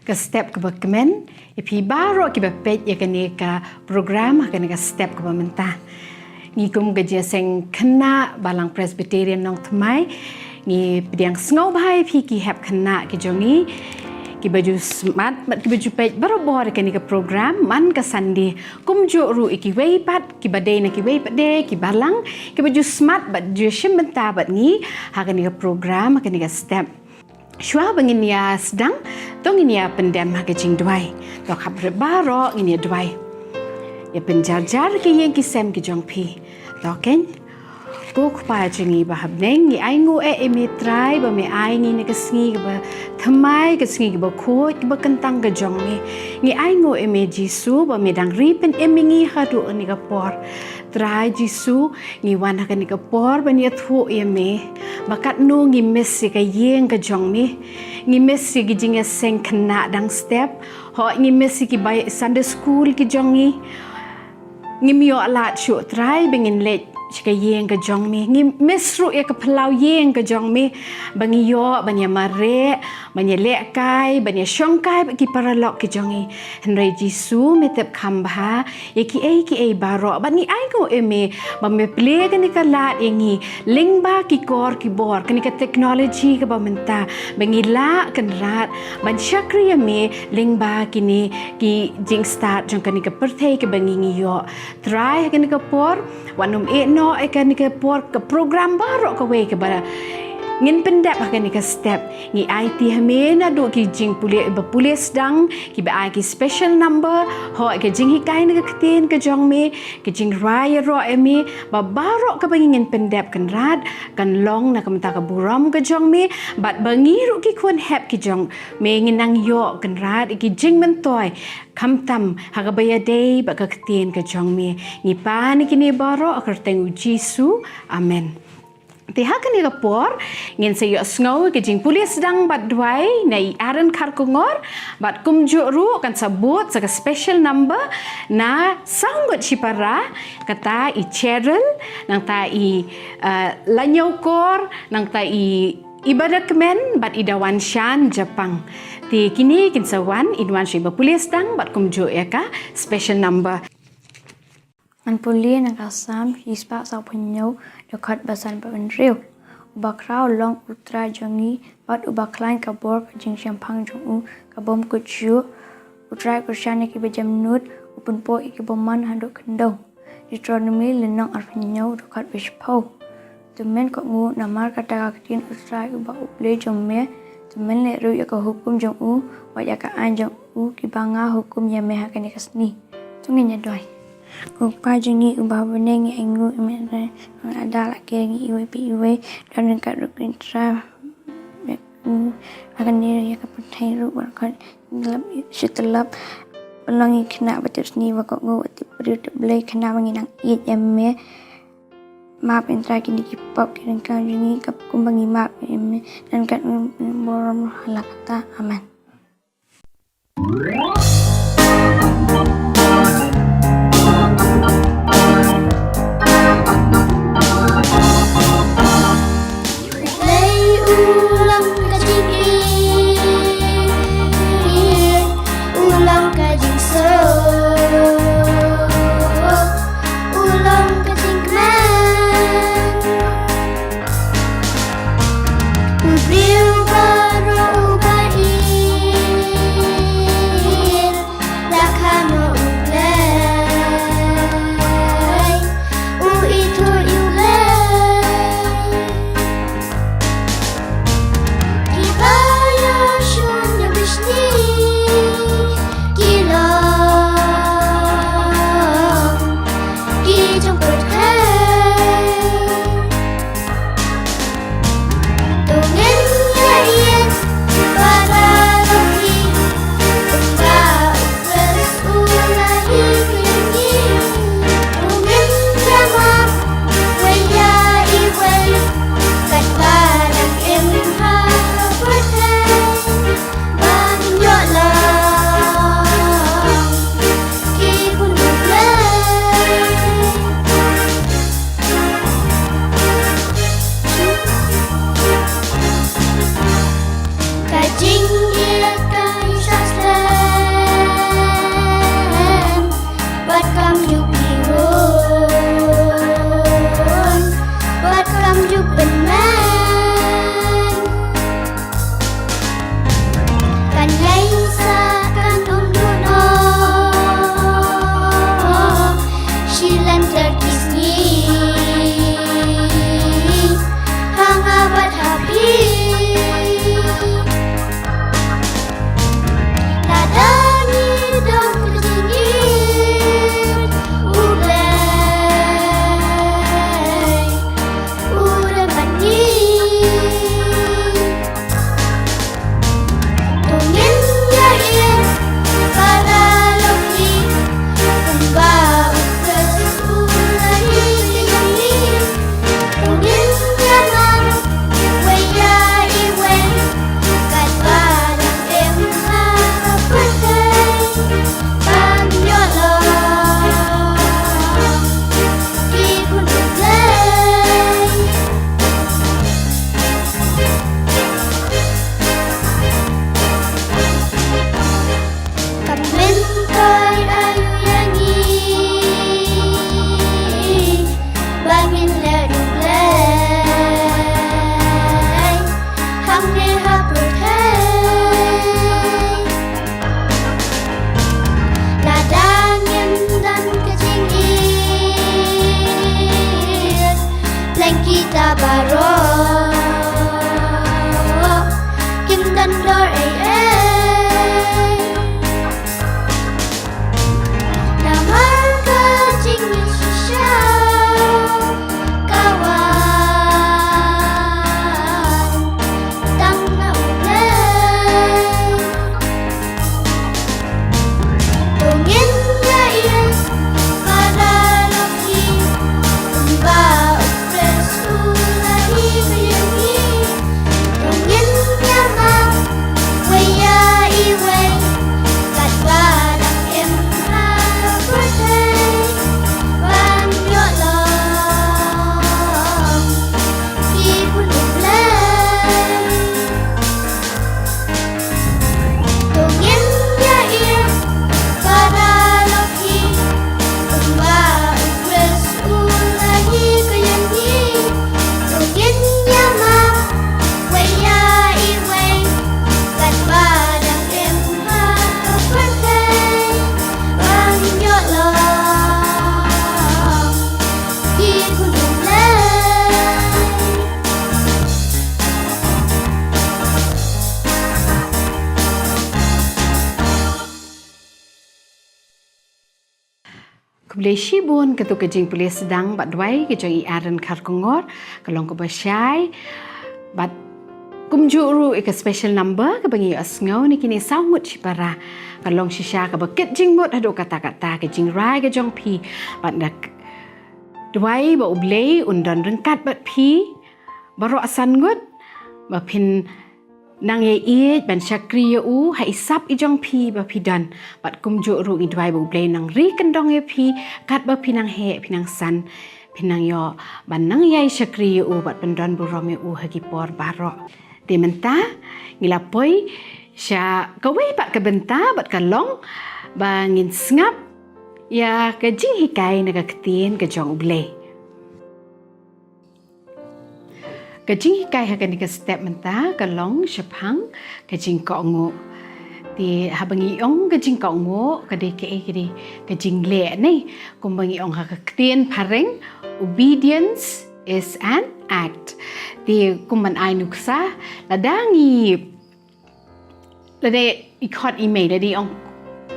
ke step ke kemen pi baro ki bepet ya kene ka program kene ka step ke mentah ngi kum gaje seng khna balang Presbyterian Nongthymmai ngi pediang sngow bahai pi ki hap khna ki jongi ki baju smart ki baju pet barobor kene ka program man ka sandi kumjuh ru iki weipat ki badai na ki weipat de ki balang ki baju smart baju shimenta bat ngi ha kene ka program kene ka step Shua bangin ya sedang, tong ini ya pendem haga jingduai. Tok habre baro ini ya duai. Ya penjar-jar ki yang kisem ki jong pi. Token, kuk pa jingi bahab neng ni aingu emitrai ba me aingi ne kesngi ba thamai kesngi ba khoi ba kentang ga jong me. Ni aingu me jisu ba me dang ripen emingi hadu ni ga por. Trai jisu ni wan haga ni ga por ba ni thu me. Bakat nu ngi messi ka yeng ka jong mi ngi messi ki jinga seng khna dang step ho ngi messi ki bai Sunday school ki jongi ngi mio alat shu trai bengin let ka yeng ka jong mi ngi mesru ya ka plau yeng ka jong mi bangi yo banya mare banya lek kai banya shong kai ki paralok ki jongi henry jisu metep khamba ya ki ai baro bani ai go eme ba me play ka ni ka lat yengi lingba ki kor ki bor ka ni ka technology ka ba menta bangi la kan rat ban shakri ya me lingba ki ni ki jing start jong ka ni ka perthei ka bangi ngi yo try ka ni ka por wanum no ikan ni ke por ke program baru ke we ke bara ngin pendap akan ni ke step ni IT hamena do ki jingpule bepule sedang ki ba ki special number ho ke jinghikai ni ke Ktien ke jong me ke jingrwai ro emi ba baru ke bangin pendap kan rat kan long na kamta ke buram ke jong me bat bangi ru ki kun hap ki jong me ngin nang yo kan rat ki jing mentoy kamtam hagabaya day ba ke Ktien ke jong me ni pa ni kini baru akar tengu jisu amen. Tiha kan ila por ngin sayo snow ke jingpule sedang bat duai nai aran Kohnguh bat kumjuh ru kan sabut sa special number na sanggut sipara kata i Cheryl nang ta i lanyau kor nang ta i ibadat kemen bat idawan shan Jepang ti kini kinsawan idwan shi bapule sedang bat kumjuh ya ka special number An puli nak asam hispa sa penyo dekat basan penriu. Ubakrau long utra jongi bat ubaklain kabor jing champang jong kabom kuju utra kusyane ki bejam nut upun po iki boman handuk kendau. Deuteronomy lenong arpenyo dekat bishpau. Temen Kohnguh namar kata Ktien utra uba uble jongme temen le ru ya ka hukum jong wa ya ka an jong ki banga hukum ya me hakani kasni. Tungin ya doi. Kupa jengi ubah beneng engu emere ada lagi iwe pi iwe dan dekat rukin tra akan ni ya kapai ru berkat gelap setelap pelangi kena betul ni waktu Kohnguh beri Blei kena menginang it emme map entra kini kipap kini kau jengi kap kumbangi map emme dan kat boram halakata aman. Ubriu baru baik baro kim dan dor namar ka jing shisha kawan tang na ulay tungin ya iya pada laki ba upres ulahi kayungi tungin ya ma waya iway kat badang em ha birthday ban yo long ki pun ulay tungin ya iya pada laki ba upres ulahi kayungi tungin ya ma waya iway kat badang em ha birthday ban yo long ki pun ulay Kublai shibun ketu ke jingpule sedang bat dwai ke jong iaran kar kongor kalong ke basyai bat kumjuh ru ke special number ke bangi asngau ni kini saungut shipara kalong shisha ke bakit jingmut hadu kata-kata ke jingrai ke jong pi bat dak dwai ba ublei undon rengkat bat pi baro asan gut ba phin nang ye iet ban syakri u hai sap i jong pi ba pi dan bat kumjuh ru i dwai ba ublei nang ri kendong ye pi kat ba pi nang he pi nang san pi nang yo ban nang yai syakri u bat pendon burom ye u hagi por baro de menta ngilapoi sya kawai bat ke bynta bat kalong ba ngin sngap ya ke jinghikai na ke Ktien ke jong ublei ke jinghikai ha ke step menta kalong syapang ke jing Kohnguh ti habangi ong ke jing Kohnguh ke de ke jing le ni kumbangi ong ha ke Ktien pareng obedience is an act ti kumban ai nuksa ladangi lade ikot email lade ong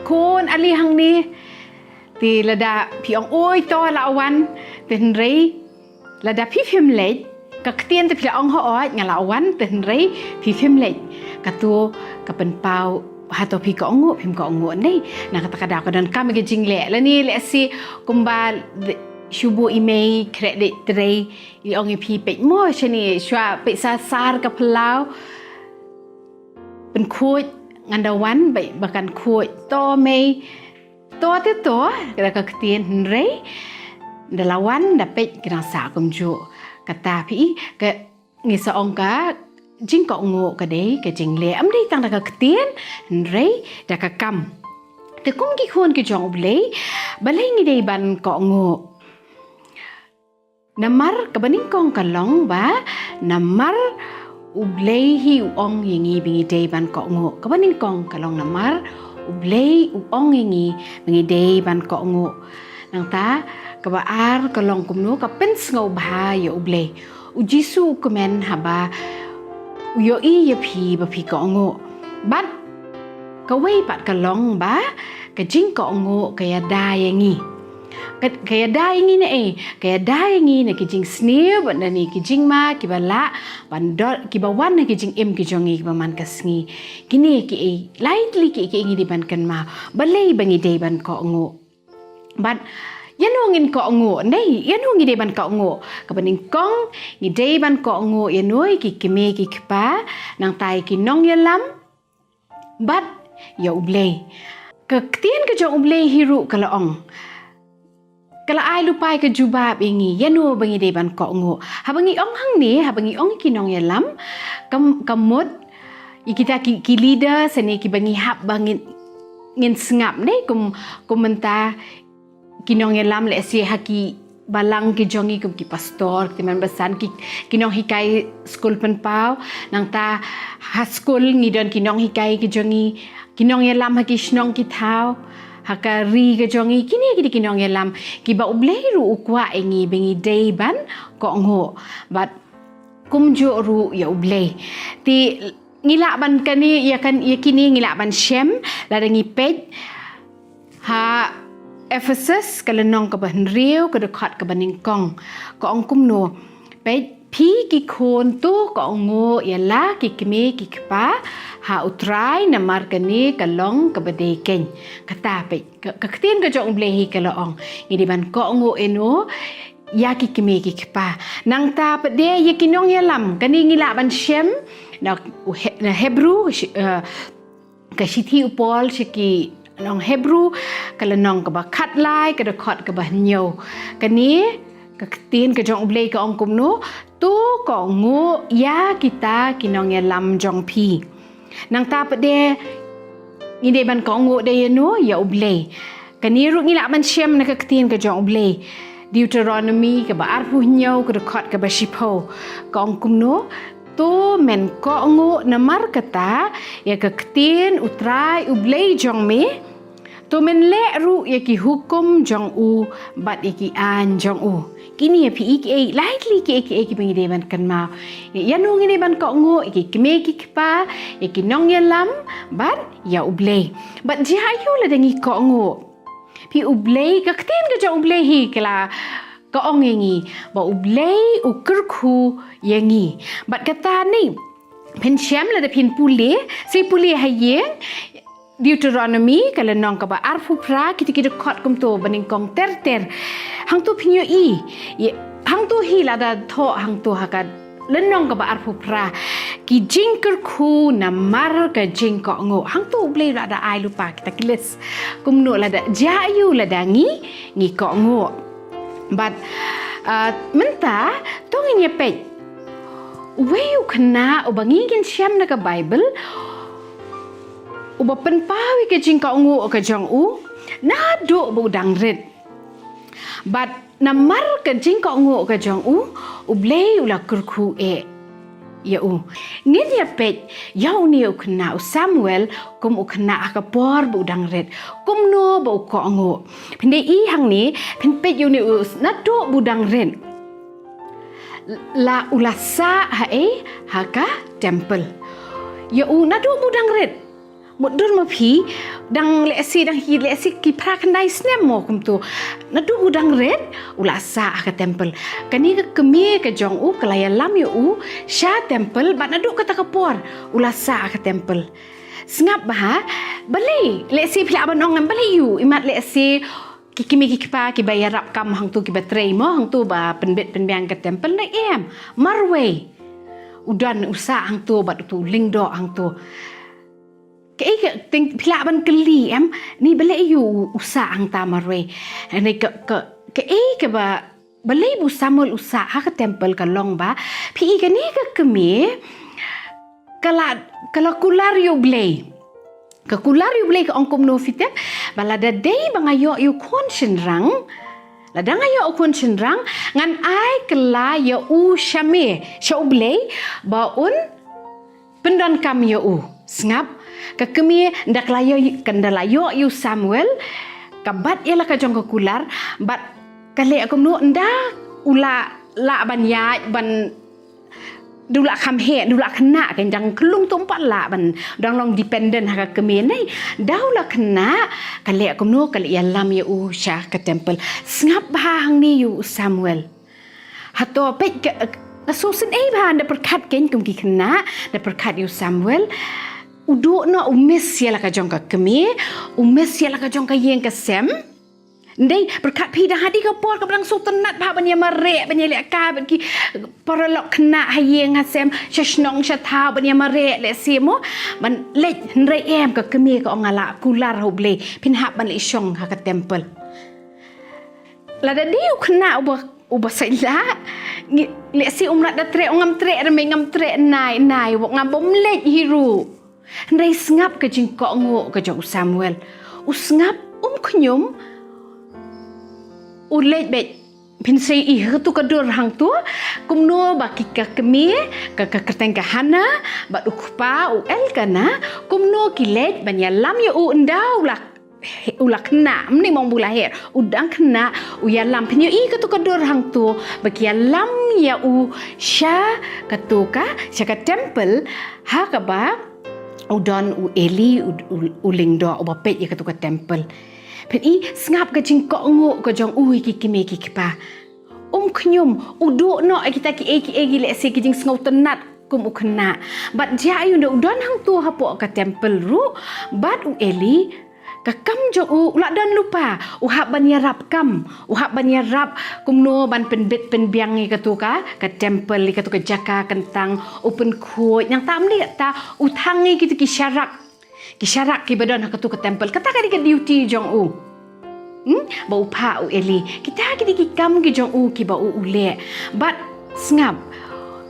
kon ali hang ni ti lada pi ong oi to la awan ten rei lada pi phim le ka Ktien te pi ong ho oi ngala awan ten rei pi phim le ka tu ka pen pau hato pi Kohnguh phim Kohnguh ni na kata kada ko dan kam ke jing le la ni le si kumbal shubu email credit tray i ong pi pe mo chani shwa pe sa sar ka plau pen khuj ngandawan bai bakan khuj to mei to te to kada ka Ktien rei dalawan da pe kira sa kumjuh kata pi ke ngisa ong ka jing Kohnguh ka dei ke jing le am dei tang da ka Ktien rei da ka kam te kum ki khon ki jong ublei balai ngi dei ban Kohnguh namar kabaningkong kalong ba namar ublei hi uong yingi bingi dei ban Kohnguh kabaningkong kalong namar ublei uong yingi bingi dei ban Kohnguh nang ta kabaar kalong kumnu ka pens ngau ba ya ublei ujisu kumen haba uyo i ya pi ba pi Kohnguh bat kawai pat kalong ba ka jing Kohnguh kaya da yangi kaya dai ngi na kaya dai ngi na kijing sneo ban ni kijing ma kibala bandor kibawan na kijing em kijongi kibaman kasngi kini ki lightly ki ngi di ban kan ma balai bangi dei ban Kohnguh ban yanu ngin Kohnguh nei yanu ngi dei ban Kohnguh kabaning kong ngi dei ban Kohnguh yanoi ki kime ki kpa nang tai ki nong yalam bat ya ublei ke Ktien ke jong ublei hiru kalaong Kalau ai lupai ke jubab ingi, yanu bangi dei ban Kohnguh. Habangi ong hang ni, habangi ong kinong yalam, kamut, kita ki leader seni ki bangi hap bangin ngin sengap ni, menta kinong yalam le si haki balang ki jongi kum ki pastor, ki man besan ki kinong hikai school pen pau, nang ta ha school ngidon kinong hikai ki jongi, kinong yalam haki snong ki tau. Haka ri ke jongi kini kinong yalam kiba ublei ru ukwa ingi bengi dei ban Kohnguh bat kumjuh ru ya U Blei ti ngilak ban kani ya kan ya kini ngilak ban shem la da ngipet ha Ephesus kalenong ka ban riu ka dekat ka baning kong ka ong kumno pe pi ki khon tu ka ongo ya la ki kme ki kpa ha utrai na mar kani kalong ka bade ken kata pe ka ktien ka jong Blei hi ka laong ngidi ban ka ongo eno ya ki kme ki kpa nang ta pe de ya kinong ya lam kani ngilak ban shem na Hebrew ka sithi upol siki nong Hebrew kala nong ka ba khat lai ka khot ka ba nyo kani ka tin ka jong Blei ka ong kumno tu ko ngo ya kita kinong ya lam jong pi nang ta pa de inde ban ko ngo de no ya U Blei kani ru ngila ban shem na ka tin ka jong Blei Deuteronomy ka ba arpu nyo ka khot ka ba shipo ka ong kumno tu men ko ngo na mar kata ya ka tin utrai U Blei jong me tu men le ru ya ki hukum jong u bat iki an jong u kini ya pi iki likely ki pengide ban kan ma ya nu ngini ban ko ngo iki kme ki kpa iki nong ya lam bat ya U Blei bat ja yu la dangi ko ngo pi U Blei ka tin ka jong U Blei hi kala ka ong ngi ba U Blei u kurkhu yangi bat kata ni pen shem la da pin pule si pule hayeng Deuteronomy kala nong ka ba arfu pra kita khot kum to baning kong ter hang tu pinyo hang tu hi la da tho hang tu hakat lenong ka ba arfu pra ki jingker khu na mar ka jing ko ngo hang tu Blei la da ai lupa kita kilis kum no la da jayu la da ngi ko ngo but menta to ngi pe weu khna ubangin syam na ka Bible uba penpawi ke jingka ungu ke jong u na do bu dang red but namar ke jingka ungu ke jong u Blei ula kurku ya u ngin ya pet yau ni u kena u Samuel kum u kena ka por bu dang red kum no bu ko ungu pinde i hang ni pen pet yu ni u na do bu dang red la ula sa ha ka temple ya u na do bu dang red Mudur ma pi dang lesi ki pra kandai snem mo kum tu na du budang red ula sa ka temple kani ka kemi ka jong u kala ya lam yu u sha temple ba na du ka takapor ula sa ka temple sngap ba bali lesi pila ban ong bali yu imat lesi ki kimi ki pa ki bayarap kam hang tu ki batray mo hang tu ba penbet penbiang ka temple na em marway udan usa hang tu ba tu lingdo hang tu cái pila ban keli em ni bale yu usa ang tamarwe ni ke ba bale bu Samuel usa ha ka temple ka long ba pi ka ni ka kemi kala kular U Blei ka kular U Blei ka ongkom no fitep bala da dei bangayo yu kon rang la dangayo kon rang ngan ai kala ya u shame sha U Blei ba un pendan kam ya u sngap kakemi ndak layo kendalayo yu Samuel kabat ialah ka jong ka kular bat kale akom no nda ula la ban ya ban dula kham he dula khna kan jang klung tumpat la ban dang long dependent ha kemi nai daula khna kale akom no kale ya lam ya u sha ka temple sngap ba hang ni yu Samuel hato pe so sen ba da perkat ken kum ki khna da perkat yu Samuel udu no umis ya la ka jong ka kemi umis ya la ka jong ka yeng ka sem ndai berkat pi dah hadi ka por ka bang so tenat ba ban ya mare ban ya le ka ban ki paralok kena hayeng ha sem shnong sha tha ban ya mare le simo ban le nrai em ka kemi ka ongala kular U Blei pin hap ban le shong ha ka temple la da diu kena uba saila le si umrat da tre ngam tre rame ngam tre nai wok ngam bom le hiru ndai sngap ka jing ko ngo ka jong Samuel usngap khunyum ulej bet pin sei I tu ka dur hang tu kumno ba ki ka kemi ka kyntuhkhana ba ukpa u el kana kumno ki lej ban ya lam ya u ndau lak ulah kena mending mong bulahir udang kena uyalam penyu katu kadur hang tu bagialam ya sya katu ka sya ka temple ha ka ba udon eli ulingdo ubapet ya katu ka temple pen ngap ka jing Kohnguh ka jong ki kime ki kipa knyum uduk no kita ki le se ki jing ngau tenat kum ukna bat ja ayu udon hang tu hapo ka temple ru bat eli ka kamjuh ula dan lupa uhap ban yarap kam uhap ban yarap kumno ban penbet penbiang ni katu ka temple katu ka jaka kentang open court yang tak meli ta utang ni kita kisyarak ki badan katu ka temple kata ka di duty jong bau pa eli kita ki kam ki jong ki ba ule but ngap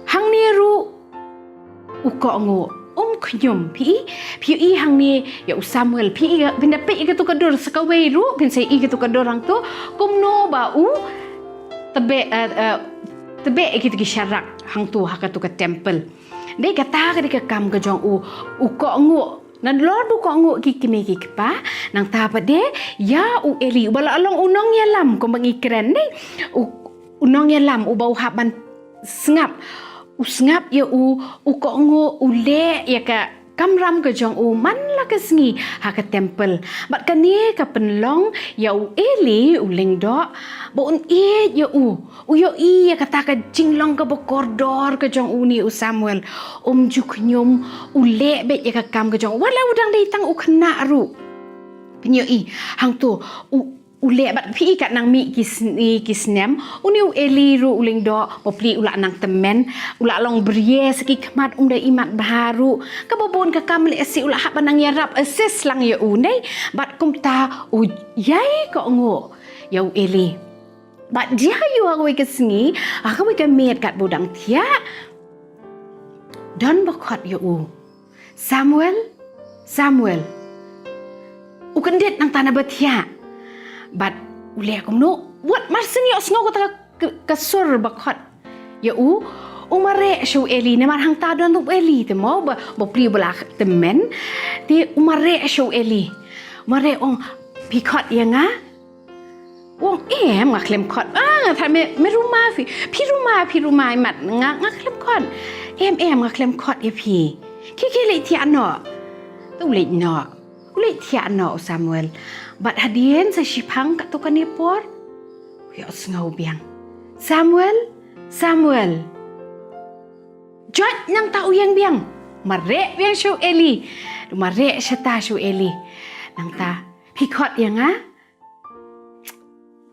hang ni ru Kohnguh knyum pi hang ni ya Samuel pi pinda pe ka tu kadur sakawe ru pin sai ka tu kadur hang tu kumno ba tebe ki syarak hang tu ha ka tu ka temple dei kata ka kam ka jong Kohnguh nan lord Kohnguh ki kime ki pa nang ta pa de ya eli bala along unong ya lam ko bangi kren dei unong ya lam bau haban ngap ya Kohnguh ule ya ka kamram ka jong man la ka sngi ha ka temple bat ka ni ka penlong ya eli uling do bo ya yo ya kata ka jinglong ka bokordor ka jong ni Samuel juknyum ule be ya ka kam ka jong wala udang dei tang khna ru penyo hang tu ule bat pi kat nang mi kisnem uni eli ru uling do popli ula nang temen ula long brie seki kmat dai imat baru ka bobon ka kam le si ula hab nang yarap assist lang ya nei bat kum ta yai Kohnguh ya eli bat dia yu agoi ke singi agoi ke met kat bodang tia dan bakot ya Samuel ukendet nang tanah betia bat ule Kohnguh buat marsini osngau kata kasur bakot ya umare shu eli ne mar hang ta don tu eli te mo ba pri bala temen ti umare shu eli mare pikot ya nga klem kot ta me rumah pi rumah mat nga klem kot nga klem kot ya pi ki le ti ano tu le ti ano Samuel bat hadien sa shipang kat tu kanipor ya ngau biang Samuel jot nang tau yang biang mare biang shu eli mare shata shu eli nang ta pikot yang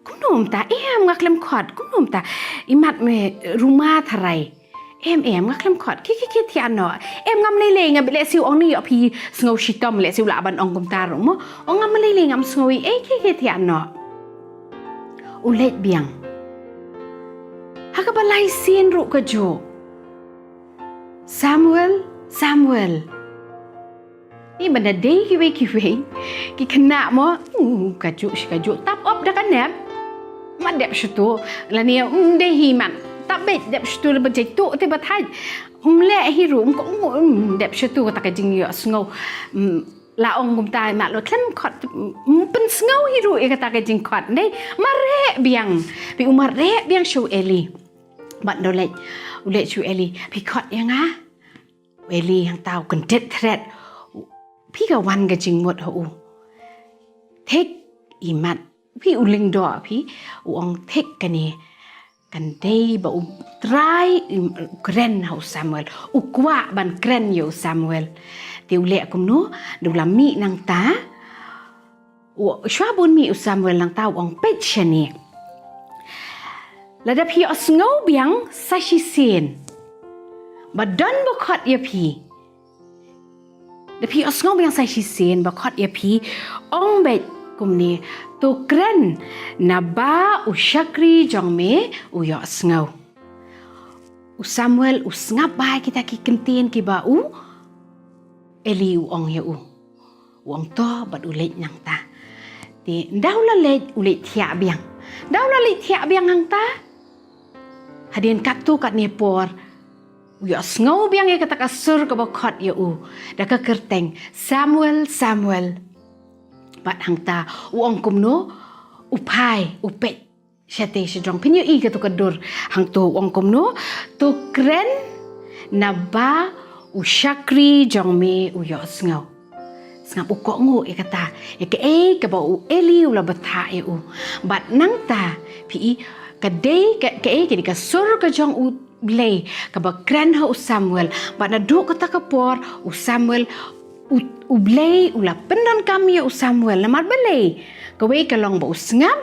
kunum ta ngaklem kot kunum ta imat me rumah tharai ngaklem kot ki tiano ngam le ngam le siu ong ni yo pi ngau shitom le siu la ban ong kum ta ro mo ngam le ngam ngoi ki tiano ulet biang haka balai sin ru ka jo Samuel ni benda dei ki ki kena mo kaju tap op dah kan nep madep shutu la ni dei himan tak bet dep shutu le tu te bathai le hirum ko dep shutu ta ka jing yo ngau la ong kum tai mat lo klem khot pen ngau hiru kata ka jing khot dei mare biang pi umare biang shu eli bat do le ule shu eli pi khot yang eli yang tau kendet thret pi ka wan ka jing mot ho tek imat pi uling do pi ong tek ka ni kan dei ba try kren hau Samuel ukwa ban kren yo Samuel ti ule Kohnguh du la mi nang ta shwa bun mi Samuel nang ta ong pet chani la da pi ngau biang sa shi sin ba don bokot ya pi da pi ngau biang sa shi sin bokot ya pi ong bet kum ni tu kren na ba usyakri jong me yo ngau Samuel ngap bai kita ki Ktien ki ba eli ong ya ong to bat ulet nang ta ti daula le ulet thia biang daula le thia biang hang ta hadien kat tu kat ni por yo ngau biang ya kata kasur ka bakot ya da ka kerteng Samuel bat hang ta uong kumno upai upet syate syajong pinyo I ka tu kadur hang tu uong kumno tu kren na ba usyakri jong me uyo sngau ngap u Kohnguh kata ke ba u eli ula bata u bat nang ta pi ka dei ke ka sur ka jong u Blei ka ba kran ha u Samuel bat na du kata ka por u Samuel u Blei ula pendan kami u Samuel na mat Blei ka we ka long ba u ngam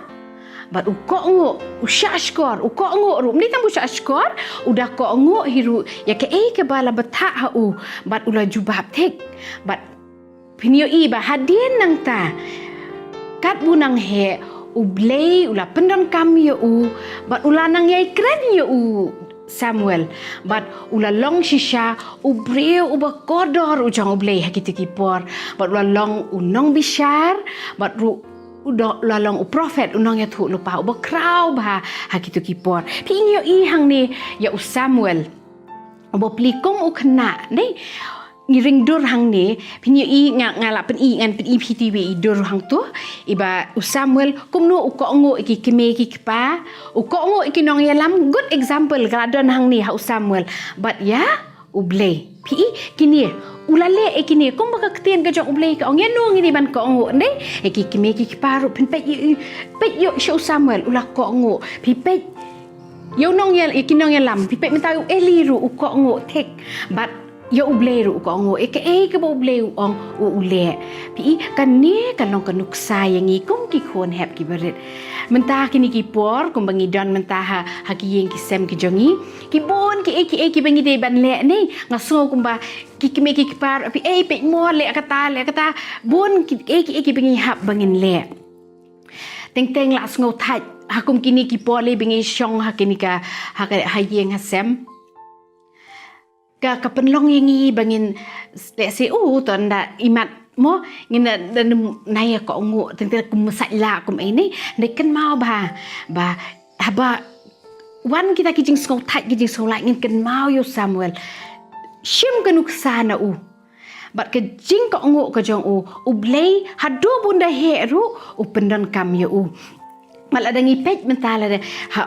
bat u Kohnguh u syashkor u Kohnguh ru ni tam u syashkor udah Kohnguh hiru ya ke ba la bata ha u bat ula jubab tek bat pinyo I ba hadien nang ta kat bunang he u Blei ula pendon kami u bat ula nang yai kren u Samuel bat ula long shisha u breu u ba kodor u jang u Blei hakiti kipor bat ula long u nong bishar bat ru ula long u prophet u nong ya thu lupa u ba krau ba hakiti kipor pinyo I hang ni ya u Samuel u ba plikong u khna nei ngiring dur hang ni pinyo I ngala pen I ngan pen I PTV I dur hang tu iba u Samuel kumno u Kohnguh iki keme iki kpa u Kohnguh iki nong yalam good example kaladon hang ni ha u Samuel but ya u Blei pi kini ulale ikini kum baka Ktien ka jong u Blei ka ong yanu ngini ban Kohnguh nei iki keme iki kpa ru pen pet yo shu Samuel ula Kohnguh pi pet yo nong yal iki nong yalam pi pet menta u eli ru u Kohnguh tek but yo u Blei ru Kohnguh ke ba u Blei ong u ule pi kan ni kan long kanuk sayangi kum ki khon hep ki berit mentah kini ki por kum bangi don mentah ha ki yeng ki sem ki jongi ki bon ki bangi de ban le ni ngaso kum ba ki me ki par pi pe mo le kata bon ki bangi hap bangin le teng la sngo thai ha kum kini ki por le bangi shong ha kini ka ha yeng ha sem ka penlong yangi bangin let's say ton da imat mo ngina naya Kohnguh tengte kum masala kum ini nekan mau ba wan kita kijing skau thai kijing so like ngin kan mau yo Samuel shim kanuk sana u bat ke jing Kohnguh ka jong u Blei hadu bunda he ru u pendan kam yo u maladangi pej mentala ha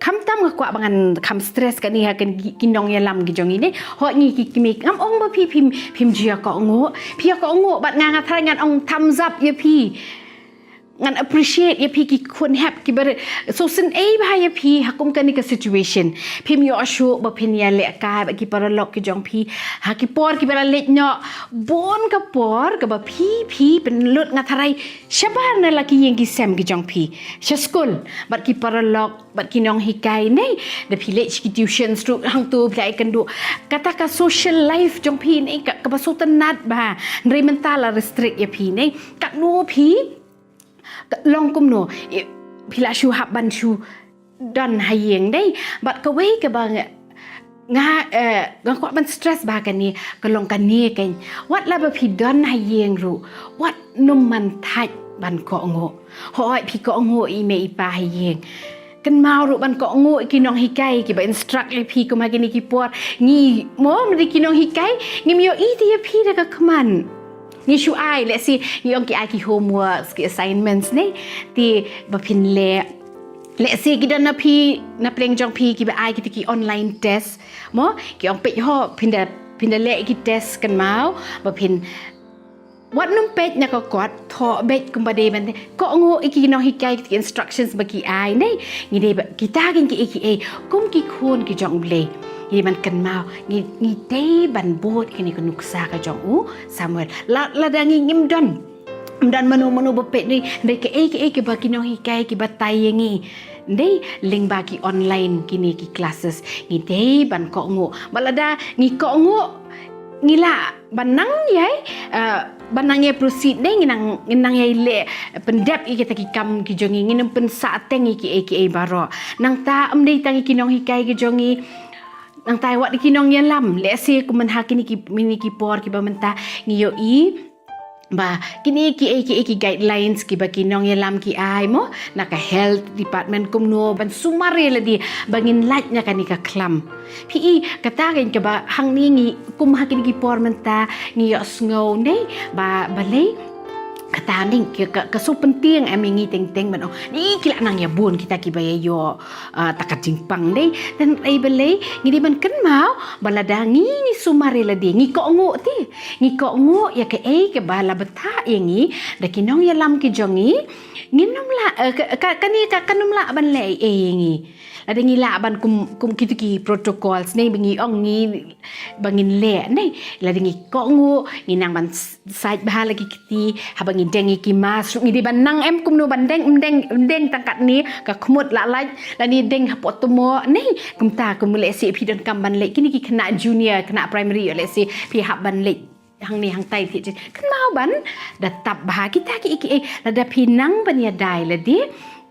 kam tam kwa bangan kam stress kan ni ha kan kinong yalam gi jong ini ho ngi ki mi am ong ba phim jia Kohnguh bat nga thai ngan ong thumbs up ya pi ngan appreciate ya pi ki khun hap ki ber so sin ba ya pi hakum kan ni ka situation phim yo ashu ba phin ya le ka ba ki paralok ki jong pi ha ki por ki bela le nyo bon ka por ka ba pi pen lut nga tharai shabar na la ki yeng ki sem ki jong pi school bat ki paralok bat ki nong hikai nei the village ki tuition stu hang tu plai kan du kata ka social life jong pi nei ka ba so tanat ba nri mental restrict ya pi nei ka no pi long kum no pila shu hap ban shu don hayeng dai bat ka wei ka bang nga kwa ban stress ba kan ni ka long kan ni kan wat la ba phi don hayeng ru wat num man thai ban Kohnguh hoi phi Kohnguh I me I pa hayeng kan mau ru ban Kohnguh ki nong hikai ki ba instruct le phi ko ma ki por ngi mo mri ki nong hikai ngi myo I ti phi da ka kman ni shu ai let's see ni ong ki ai ki homework ki assignments ne ti ba phin le let's see ki dan na phi na pleng jong phi ki ba ai ki online test mo ki ong pe ho phin da le ki test kan mau ba phin wat num pej na ko kot tho bet kum ba de ban Kohnguh ki no hikai ki instructions ba ki ai ne ni de ba ki ta ki kum ki khon ki jong Blei ni man kan mau ni te ban bot kini kan nuksa ka jong u Samuel la dangi ngim don manu bepet ni ke ba kino hikai ki batai ngi ndei ling ba ki online kini ki classes ni te ban Kohnguh balada ni Kohnguh ngila banang yai banang ye proceed dei nginang yai le pendap I kita ki kam ki jongi ngin pen sa teng ki baro nang ta amdei tangi kinong hikai ki jongi nang tai wat ki nong yalam le se ku man ha kini ki mini ki por ki ba menta ngiyo I ba kini ki guidelines ki ba ki nong yalam ki ai mo naka health department kum no ban sumare la di bangin laj nya kani ka klam pi kata kan ka ba hang ni kum ha kini ki por menta ngiyo sngo nei ba balei kata ning ke so penting ngi teng ban ni kila nang ya bun kita ki baya yo takat jingpang dei dan ai belai ngi ban kan mau baladangi ni sumare la di ngi Kohnguh ti ngi Kohnguh ya ke bala betha ngi da kinong ya lam ki jongi nginom la kani kanum la ban le ngi ada ngi la ban kum kitu ki protocols nei bengi ong ngi bangin le nei la ngi Kohnguh ngi nang ban sai bah lagi kiti habang ngi dengi ki masuk ngi di ban nang em kum no ban deng tangkat ni ka khmut la lai la ni deng hapot tomo nei kum ta kum le si pi don kam ban le kini ki kena junior kena primary le si pi hab ban le hang ni hang tai ti kan mau ban da tap bah kita ki la da pi nang ban ya dai la di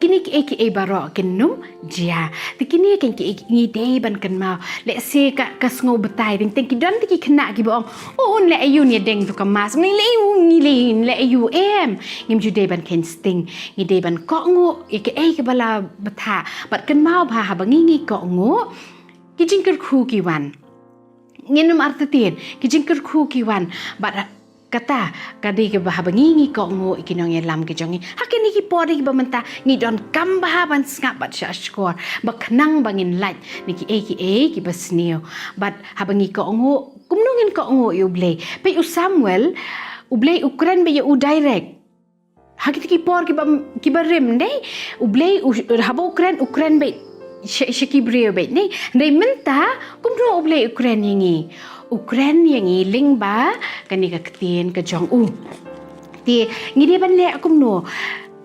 kini ki baro kenum jia ti kini kan ki ngi dei ban kan mau le se ka sngo betai ding ki don ti kena ki bong on le ayu ni deng tu kamas ni le ngi le ayu em ngim ju dei ban ken sting ngi dei ban Kohnguh ki bala betha bat kan mau ba ha bangi Kohnguh ki jingker khu ki wan nginum artetin ki jingker khu ki wan bat kata kadi ke bahabangi ngi Kohnguh ikinong lam ke jongi hakini ki pori ba menta ngi don kam bahaban skap bat skor ba khnang bangin light niki ki basnio bat habangi Kohnguh kumnungin Kohnguh U Blei pe U Samuel U Blei Ukraine be U direct hakiti ki por ki ba rem dei U Blei haba Ukraine be shiki brio be nei dei menta kumno U Blei Ukraine ngi Ukraine yang ling ba kani ka Ktien ka jong ti ngi de ban le akum no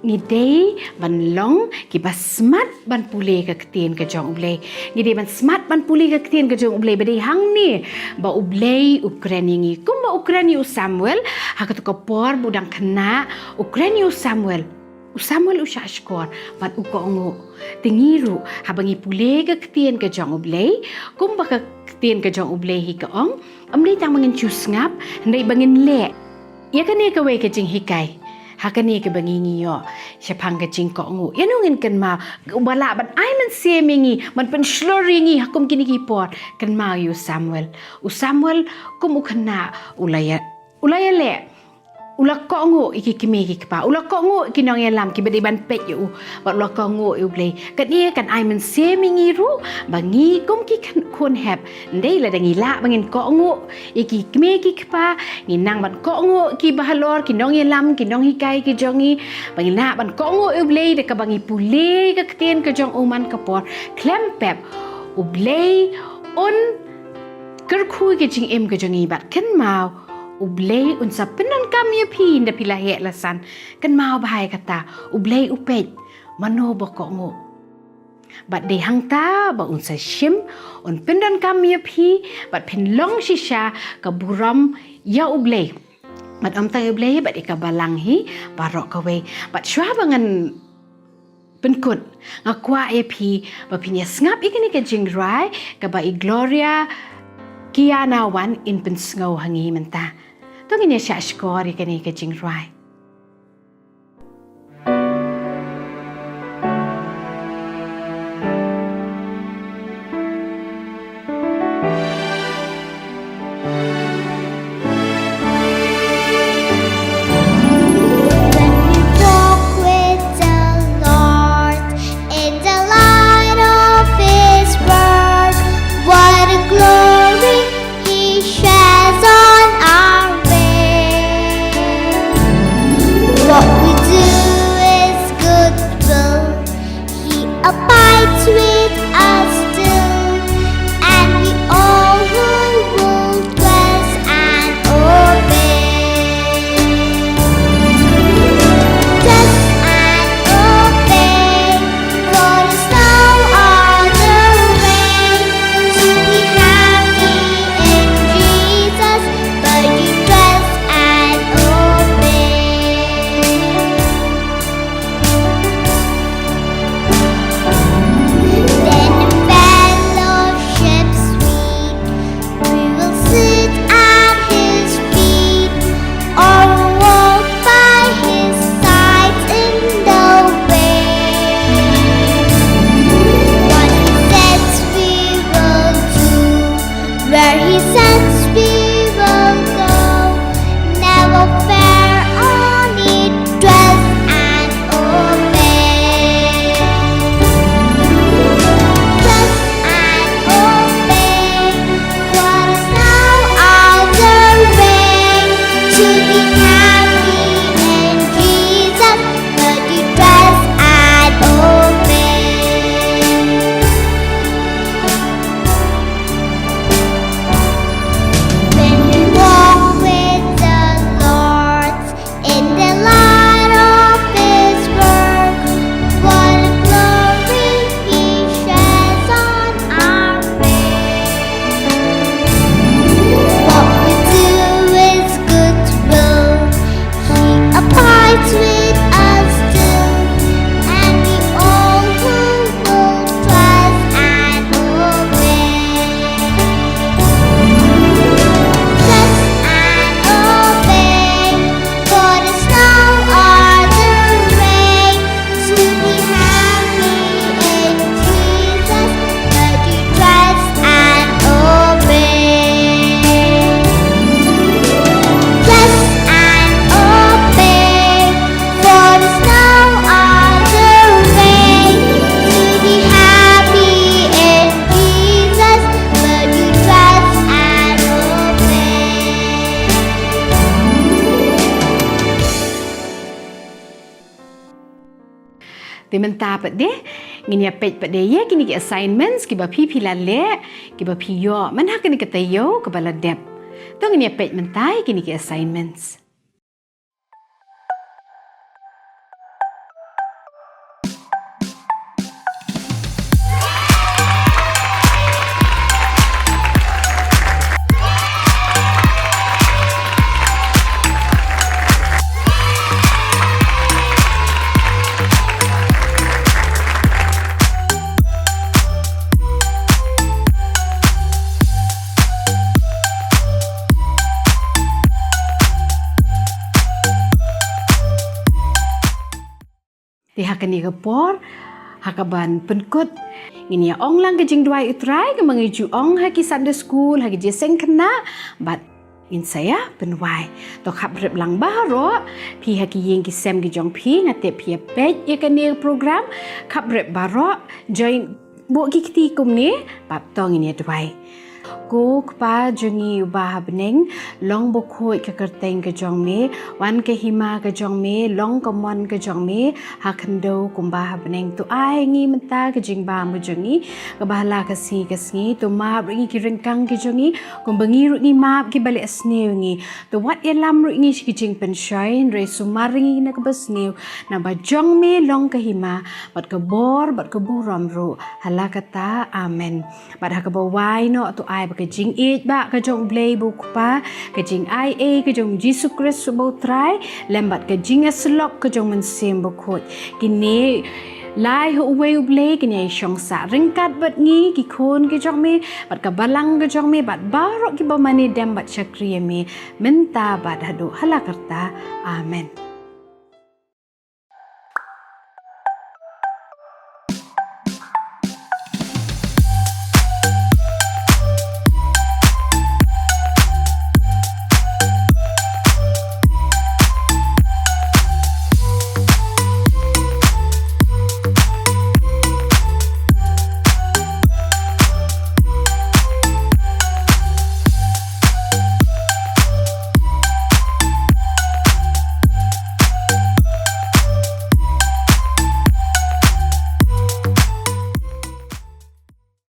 ngi dei ban long ki ba smart ban pule ka Ktien ka jong U Blei ngi de ban smart ban pule ka Ktien ka jong U Blei ba dei hang ni ba U Blei Ukraine ngi kum ba Ukraine U Samuel hakat ko por budang khna Ukraine U Samuel usha skor bat u Kohnguh tingiru habangi pule ka Ktien ka jong U Blei kum ba ka Ktien ka jong U Blei hi ka ong amdei tang mangin chus ngap ndai bangin le ya kane ka we ka jinghikai hakane ka bangi ngiyo syapang ka jing Kohnguh yanungin kan ma bala ban ai man se mingi man pen slori ngi hakum kini ki por kan ma U Samuel kum u khna ulaya le ula Kohnguh iki kimi ki pa ula Kohnguh kinong lam ki bedi ban pet yu ba ula Kohnguh U Blei kan ia kan ai men se mingi ru bangi kum ki kan kon hab ndei la dangi la bangin Kohnguh iki kimi ki pa ngi nang ban Kohnguh ki bahalor kinong lam kinong hikai ki jongi bangi la ban Kohnguh U Blei de ka bangi pule ka Ktien ka jong uman ka por klempep U Blei on kerkhu ki jing em ka jongi bat kan mau U Blei unsa penan kami phi nda pila he lasan kan mau bahai kata U Blei upet mano ba Kohnguh bat de hang ta ba unsa shim on pendan kami phi bat pen long shisha ka buram ya U Blei bat am ta U Blei bat ka balang hi barok ka we bat shwa bangan penkut ngakwa phi ba pinya ngap ikini ka jingrwai ka ba Gloria Kiana wan in pensngau hangi menta to ngine sha skor ikani ka jingrwai Di menta pat de ngini pet pat de ye kini ki assignments ki ba pi le ki ba pi yo man ha kini kata yo ke bala dep. To ngini pet mentai kini ki assignments. Di hakani kapor hakaban penkut ngini ong lang ke jingrwai utrai ke mengeju ong haki Sunday school haki jeseng kena bat in saya penwai to khap rep lang baro pi haki yeng ki sem ki jong pi ngate pi page ye kani program khap rep baro join bo ki kiti kum ni bat tong ini dwai ko kpa jungi ubah beneng long bokhoi ke kerteng ke jong me wan ke hima ke jong me long komon ke jong me hakendo kumbah beneng tu ai ngi menta ke jingba mu jungi ke bahala ke si ke sngi tu ma ringi ki rengkang ke jongi kumbengi ru ngi map ki balik sneu ngi tu wat ye lam ru ngi ki jing pen shine re sumaringi na ke besneu na ba jong me long ke hima bat ke bor bat ke buram ru hala kata amen bat ha ke bawai no tu ai ke jing ba ke jong Blei bu kupa ke jing IA ke jong Jesus Christ bu trai lembat ke jing slok ke jong mensem bu khot kini lai ho U Blei kini shong sa ringkat bat ngi ki khon ke jong me bat ka balang ke jong me bat barok ki ba mani dem bat chakri me menta bat hadu hala karta amen.